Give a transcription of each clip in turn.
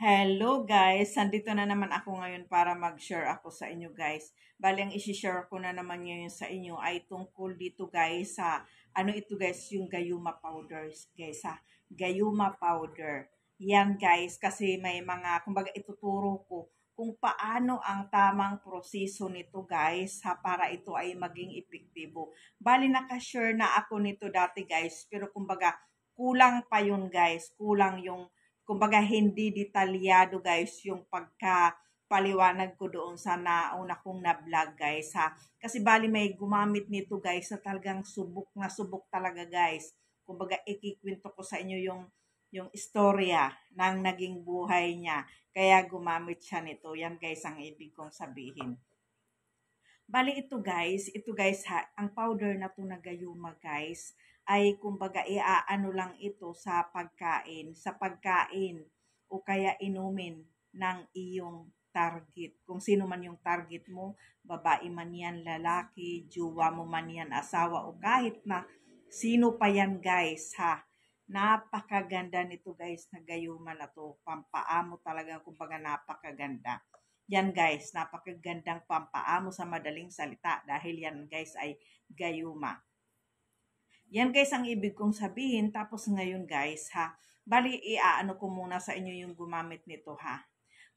Hello guys! Sandito na naman ako ngayon para mag-share ako sa inyo guys. Bali, ang isi-share ko na naman ngayon sa inyo ay tungkol dito guys sa ano ito guys, yung gayuma powders guys ha. Gayuma powder. Yan guys, kasi may mga, kumbaga ituturo ko kung paano ang tamang proseso nito guys ha, para ito ay maging epektibo. Bali, nakashare na ako nito dati guys, pero kumbaga kulang pa yun guys, kulang yung kumbaga hindi detalyado guys yung paliwanag ko doon sa nauna kong na vlog guys ha. Kasi bali may gumamit nito guys na talagang subok talaga guys. Kumbaga ikikwento ko sa inyo yung istorya ng naging buhay niya. Kaya gumamit siya nito. Yan guys ang ibig kong sabihin. Bali ito guys ha, ang powder na to na gayuma guys ay kumbaga iaano lang ito sa pagkain o kaya inumin ng iyong target. Kung sino man yung target mo, babae man yan, lalaki, jowa mo man yan, asawa o kahit na sino pa yan guys ha. Napakaganda nito guys na gayuma na to. Pampaamo talaga kumbaga napakaganda. Yan guys, napakagandang pampaamo sa madaling salita dahil yan guys ay gayuma. Yan guys ang ibig kong sabihin. Tapos ngayon guys ha, bali iaano ko muna sa inyo yung gumamit nito ha.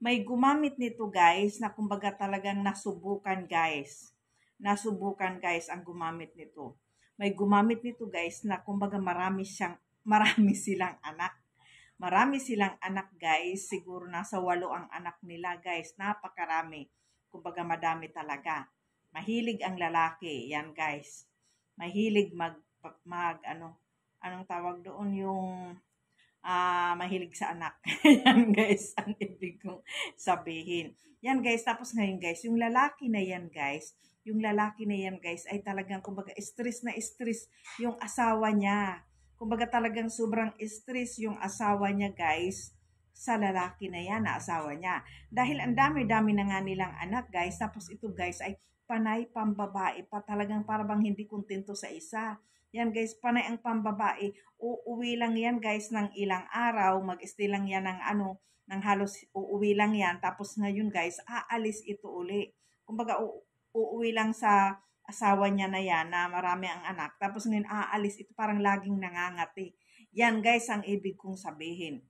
May gumamit nito guys na kumbaga talagang nasubukan guys. Nasubukan guys ang gumamit nito. May gumamit nito guys na kumbaga marami silang anak. Marami silang anak guys, siguro nasa 8 ang anak nila guys, napakarami. Kumbaga madami talaga. Mahilig ang lalaki, yan guys. Mahilig anong tawag doon yung mahilig sa anak. Yan guys, ang ibig kong sabihin. Yan guys, tapos ngayon guys, yung lalaki na yan guys ay talagang kumbaga stress na stress yung asawa niya. Kumbaga talagang sobrang stress yung asawa niya guys sa lalaki na yan na asawa niya. Dahil ang dami-dami na nga nilang anak guys, tapos ito guys ay panay pambabae pa, talagang parang hindi kontento sa isa. Yan guys, panay ang pambabae. Uuwi lang yan guys ng ilang araw, mag-stay lang yan ng halos uuwi lang yan. Tapos ngayon guys, aalis ito uli. Kumbaga uuwi lang sa asawa niya na yan na marami ang anak. Tapos ngayon aalis ito, parang laging nangangati. Yan guys ang ibig kong sabihin.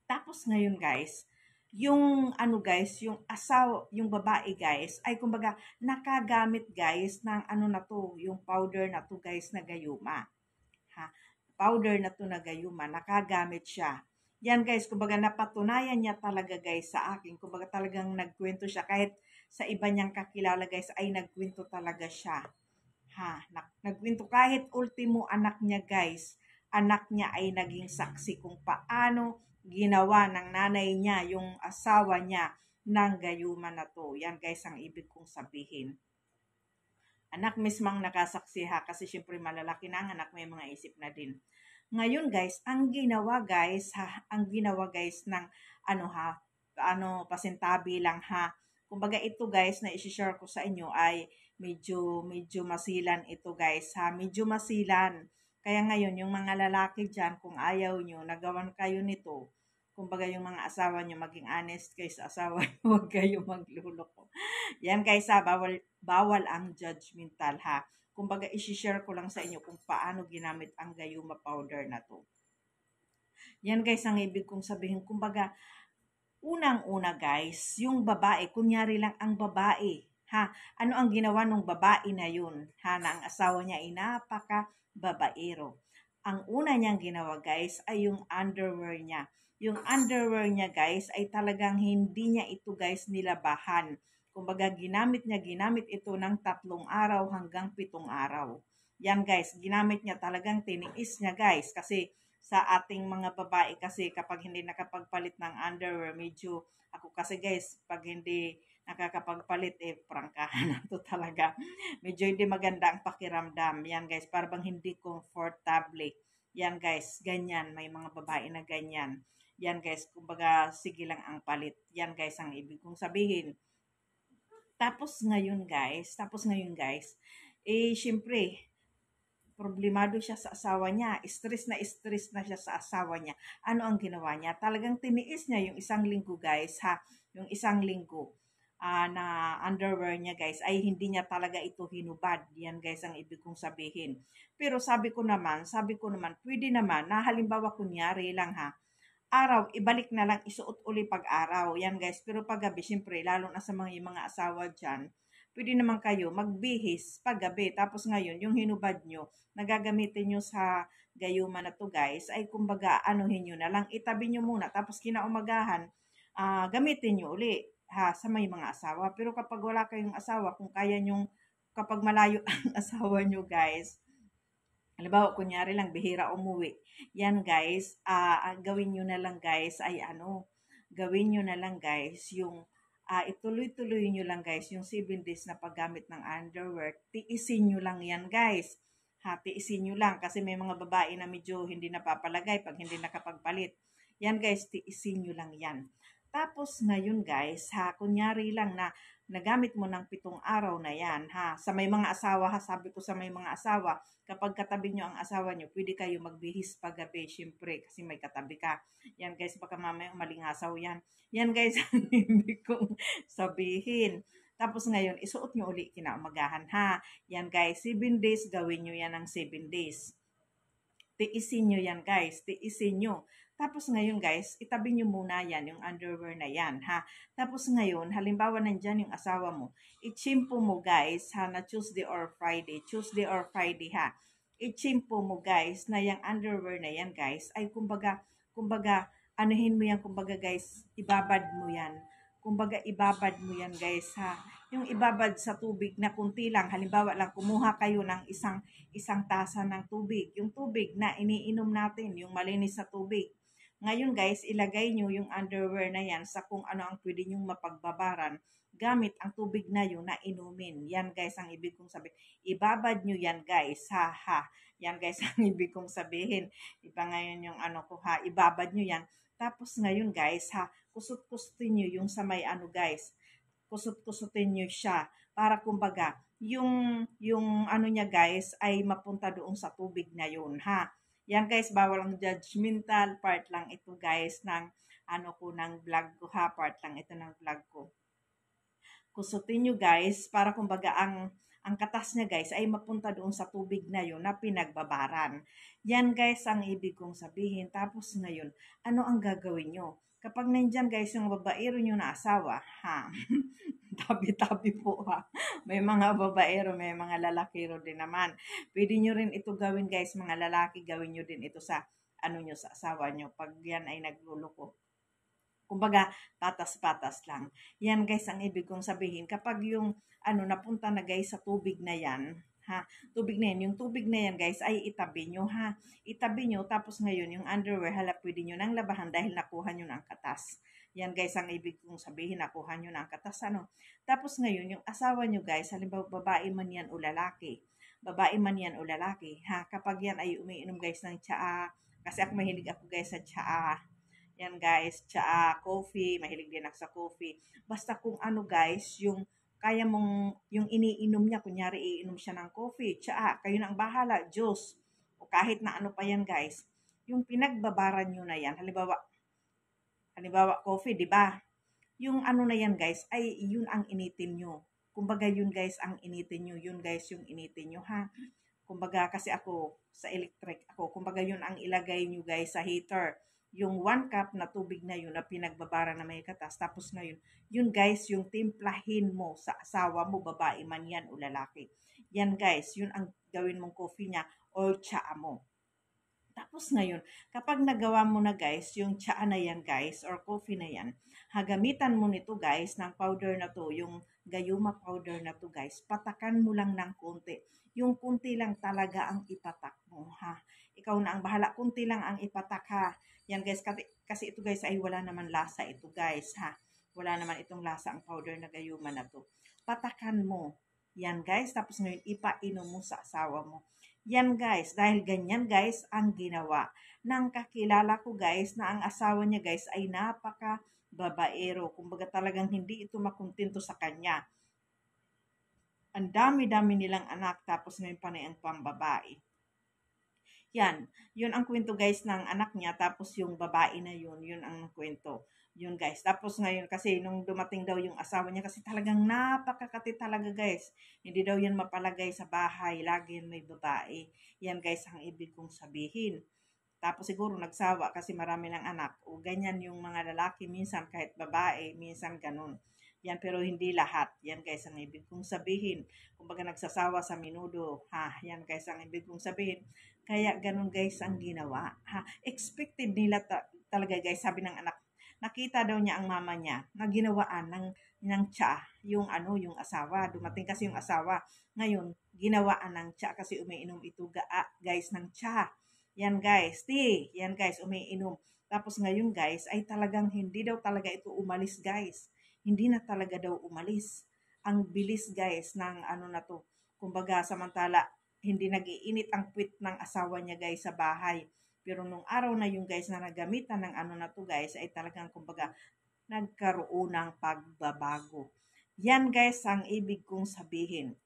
Tapos ngayon guys, yung yung babae guys, ay kumbaga nakagamit guys ng na to, yung powder na to guys na gayuma. Ha? Powder na to na gayuma, nakagamit siya. Yan guys, kumbaga napatunayan niya talaga guys sa akin. Kumbaga talagang nagkwento siya. Kahit sa iba niyang kakilala guys, ay nagkwento talaga siya. Ha? Nagkwento kahit ultimo anak niya guys, anak niya ay naging saksi kung paano ginawa ng nanay niya, yung asawa niya, ng gayuma na to. Yan guys ang ibig kong sabihin. Anak mismang nakasaksi ha, kasi syempre malalaki na ang anak, may mga isip na din. Ngayon guys, ang ginawa guys ng pasintabi lang ha. Kumbaga ito guys na i-share ko sa inyo ay medyo masilan ito guys ha, medyo masilan. Kaya ngayon, yung mga lalaki dyan, kung ayaw nyo, nagawan kayo nito, kumbaga yung mga asawa nyo, maging honest kayo sa asawa nyo, huwag kayo magluloko. Yan guys ha, bawal ang judgmental ha. Kumbaga, isi-share ko lang sa inyo kung paano ginamit ang gayuma powder na to. Yan guys, ang ibig kong sabihin, kumbaga, unang-una guys, yung babae, kunyari lang ang babae, ha, ano ang ginawa ng babae na yun, ha, na ang asawa niya ay napaka-babaero. Ang una niyang ginawa guys ay yung underwear niya. Yung underwear niya guys ay talagang hindi niya ito guys nilabahan. Kumbaga ginamit ito ng 3 araw hanggang 7 araw. Yan guys, ginamit niya, talagang tiniis niya guys, kasi sa ating mga babae kasi kapag hindi nakapagpalit ng underwear, medyo ako kasi guys, pag hindi nakakapagpalit, prangkahan na to talaga. Medyo hindi maganda ang pakiramdam. Yan guys, parang hindi comfortable. Yan guys, ganyan. May mga babae na ganyan. Yan guys, kumbaga sige lang ang palit. Yan guys ang ibig kong sabihin. Tapos ngayon guys, syempre, problemado siya sa asawa niya, stress na siya sa asawa niya. Ano ang ginawa niya? Talagang tiniis niya yung isang linggo guys ha, yung isang linggo na underwear niya guys ay hindi niya talaga ito hinubad. Yan guys ang ibig kong sabihin. Pero sabi ko naman, pwede naman na halimbawa kunyari lang ha, araw, ibalik na lang, isuot uli pag araw. Yan guys, pero pag gabi, syempre, lalo na sa mga asawa dyan, pwede naman kayo magbihis pag gabi. Tapos ngayon, yung hinubad nyo, nagagamitin nyo sa gayuma na to guys, ay kumbaga, anuhin nyo na lang, itabi nyo muna. Tapos kinaumagahan, gamitin nyo uli ha, sa may mga asawa. Pero kapag wala kayong asawa, kung kaya nyong, kapag malayo ang asawa nyo guys, halimbawa, kunyari lang, bihira umuwi. Yan guys, gawin nyo na lang guys ay gawin nyo na lang guys yung ituloy-tuloy nyo lang guys yung 7 days na paggamit ng underwear. Tiisin nyo lang yan guys. Ha, tiisin nyo lang kasi may mga babae na medyo hindi napapalagay pag hindi nakapagpalit. Yan guys, tiisin nyo lang yan. Tapos ngayon guys, ha, kunyari lang na nagamit mo ng 7 araw na yan, ha. Sa may mga asawa, ha, sabi ko sa may mga asawa, kapag katabi nyo ang asawa nyo, pwede kayo magbihis paggabi, syempre, kasi may katabi ka. Yan guys, baka mamaya malingasaw yan. Yan guys, ang hindi kong sabihin. Tapos ngayon, isuot nyo uli kinaumagahan, ha. Yan guys, 7 days, gawin nyo yan ng 7 days. Tiisin nyo yan guys, tiisin nyo. Tapos ngayon guys, itabi nyo muna yan, yung underwear na yan ha. Tapos ngayon, halimbawa nandyan yung asawa mo, itsimpo mo guys ha, na Tuesday or Friday ha. Itsimpo mo guys na yung underwear na yan guys, ay kumbaga, anuhin mo yan, kumbaga guys, ibabad mo yan. Kumbaga, ibabad mo yan guys ha. Yung ibabad sa tubig na kunti lang, halimbawa lang, kumuha kayo ng isang tasa ng tubig. Yung tubig na iniinom natin, yung malinis na tubig. Ngayon guys, ilagay nyo yung underwear na yan sa kung ano ang pwede nyong mapagbabaran gamit ang tubig na yun na inumin. Yan guys ang ibig kong sabihin. Ibabad nyo yan guys, ha ha. Yan guys ang ibig kong sabihin. Iba ngayon yung ano ko ha, ibabad nyo yan. Tapos ngayon guys ha, kusut-kusutin nyo yung sa may guys. Kusut-kusutin nyo siya para kumbaga yung ano niya guys ay mapunta doon sa tubig na yun ha. Yan guys, bawal ang judgmental, part lang ito guys ng ng vlog ko ha, part lang ito ng vlog ko. Kusutin nyo guys para kumbaga ang katas niya guys ay mapunta doon sa tubig na yun na pinagbabaran. Yan guys ang ibig kong sabihin. Tapos ngayon, ano ang gagawin nyo? Kapag nandyan guys yung babaero nyo na asawa, ha, tabi-tabi po ha. May mga babaero, may mga lalakiro din naman. Pwede nyo rin ito gawin guys, mga lalaki, gawin nyo din ito sa nyo sa asawa nyo pag yan ay nagluluko. Kumbaga, patas-patas lang. Yan guys ang ibig kong sabihin. Kapag yung napunta na guys sa tubig na yan, ha, tubig na yan, yung tubig na yan guys ay itabi nyo ha. Itabi nyo, tapos ngayon yung underwear, pwede nyo nang labahan dahil nakuha nyo ng katas. Yan guys ang ibig kong sabihin, nakuha nyo ng katas Tapos ngayon yung asawa nyo guys, halimbawa babae man yan o lalaki, ha, kapag yan ay umiinom guys ng tsaa, kasi mahilig ako guys sa tsaa. Yan guys, tsaa, coffee, mahilig din ako sa coffee. Basta kung guys, yung kaya mong, yung iniinom niya, kunyari iinom siya ng coffee, tsaa, kayo na ang bahala, juice, o kahit na ano pa yan guys. Yung pinagbabaran nyo na yan, halimbawa coffee, di ba? Yung na yan guys, ay yun ang initin nyo. Kumbaga yun guys ang initin nyo, yun guys yung initin nyo ha. Kumbaga kasi ako, sa electric ako, kumbaga yun ang ilagay nyo guys sa heater. Yung 1 cup na tubig na yun na pinagbabara na may katas. Tapos ngayon, yun guys, yung timplahin mo sa asawa mo, babae man yan o lalaki. Yan guys, yun ang gawin mong coffee niya o tsaa mo. Tapos ngayon, kapag nagawa mo na guys, yung tsaa na yan guys, or coffee na yan, gamitan mo nito guys, ng powder na to, yung gayuma powder na to guys, patakan mo lang ng konti. Yung konti lang talaga ang ipatak mo ha. Ikaw na ang bahala, konti lang ang ipatak ha. Yan guys, kasi ito guys ay wala naman lasa ito guys ha. Wala naman itong lasa ang powder na gayuma na to. Patakan mo. Yan guys, tapos ngayon ipainom mo sa asawa mo. Yan guys, dahil ganyan guys ang ginawa ng kakilala ko guys na ang asawa niya guys ay napaka babaero. Kumbaga talagang hindi ito makontento sa kanya. Ang dami-dami nilang anak tapos ngayon panay ang pambabae. Yan, yun ang kwento guys ng anak niya, tapos yung babae na yun ang kwento. Yun guys. Tapos ngayon kasi nung dumating daw yung asawa niya, kasi talagang napakakati talaga guys. Hindi daw yan mapalagay sa bahay, lagi yan may babae. Yan guys ang ibig kong sabihin. Tapos siguro nagsawa kasi marami ng anak. O ganyan yung mga lalaki, minsan kahit babae, minsan ganun. Yan, pero hindi lahat. Yan guys ang ibig kong sabihin. Kumbaga nagsasawa sa minudo. Ha, yan guys ang ibig kong sabihin. Kaya ganun guys ang ginawa. Ha, expected nila talaga guys, sabi ng anak. Nakita daw niya ang mama niya na ginawaan ng tsa, yung ano, yung asawa. Dumating kasi yung asawa. Ngayon, ginawaan ng tsa kasi umiinom ito guys ng tsa. Yan guys, yan guys, umiinom. Tapos ngayon guys, ay talagang hindi daw talaga ito umalis guys. Hindi na talaga daw umalis. Ang bilis guys ng ano na to. Kumbaga samantala, hindi nag-iinit ang puwit ng asawa niya guys sa bahay. Pero nung araw na yung guys na nagamitan ng ano na to guys, ay talagang kumbaga nagkaroon ng pagbabago. Yan guys ang ibig kong sabihin.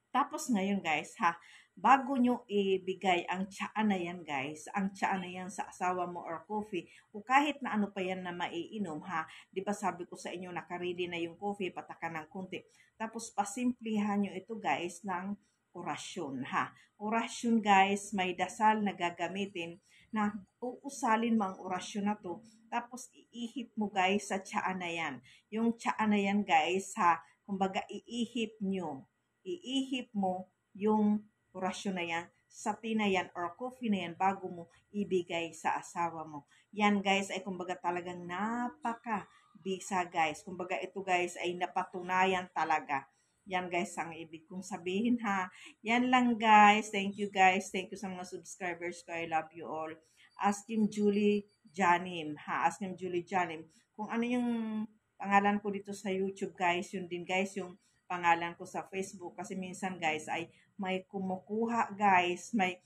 Tapos ngayon guys ha, bago nyo ibigay ang tsaa na yan guys, ang tsaa na yan sa asawa mo or coffee, o kahit na ano pa yan na maiinom ha, di ba sabi ko sa inyo nakaready na yung coffee, patakan ng konti. Tapos pasimplihan nyo ito guys ng orasyon ha. Orasyon guys, may dasal na gagamitin na uusalin mo ang orasyon na to. Tapos iihip mo guys sa tsaa na yan. Yung tsaa na yan guys ha, kumbaga iihip mo yung orasyon na yan sa tea na yan or coffee na yan bago mo ibigay sa asawa mo. Yan guys ay kumbaga talagang napaka-bisa guys. Kumbaga ito guys ay napatunayan talaga. Yan guys ang ibig kong sabihin ha. Yan lang guys. Thank you guys. Thank you sa mga subscribers ko. I love you all. Ask him Julie Janim ha. Ask him Julie Janim. Kung ano yung pangalan ko dito sa YouTube guys, yun din guys yung pangalan ko sa Facebook kasi minsan guys ay may kumukuha guys, may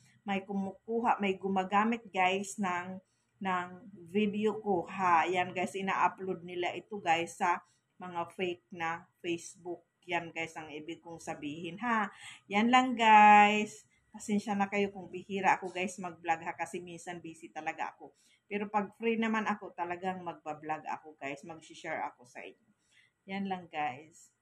gumagamit guys ng video ko ha. Yan guys, ina-upload nila ito guys sa mga fake na Facebook. Yan guys ang ibig kong sabihin ha. Yan lang guys. Pasensya na kayo kung bihira ako guys mag-vlog ha kasi minsan busy talaga ako. Pero pag free naman ako talagang magba-vlog ako guys, mag-share ako sa inyo. Yan lang guys.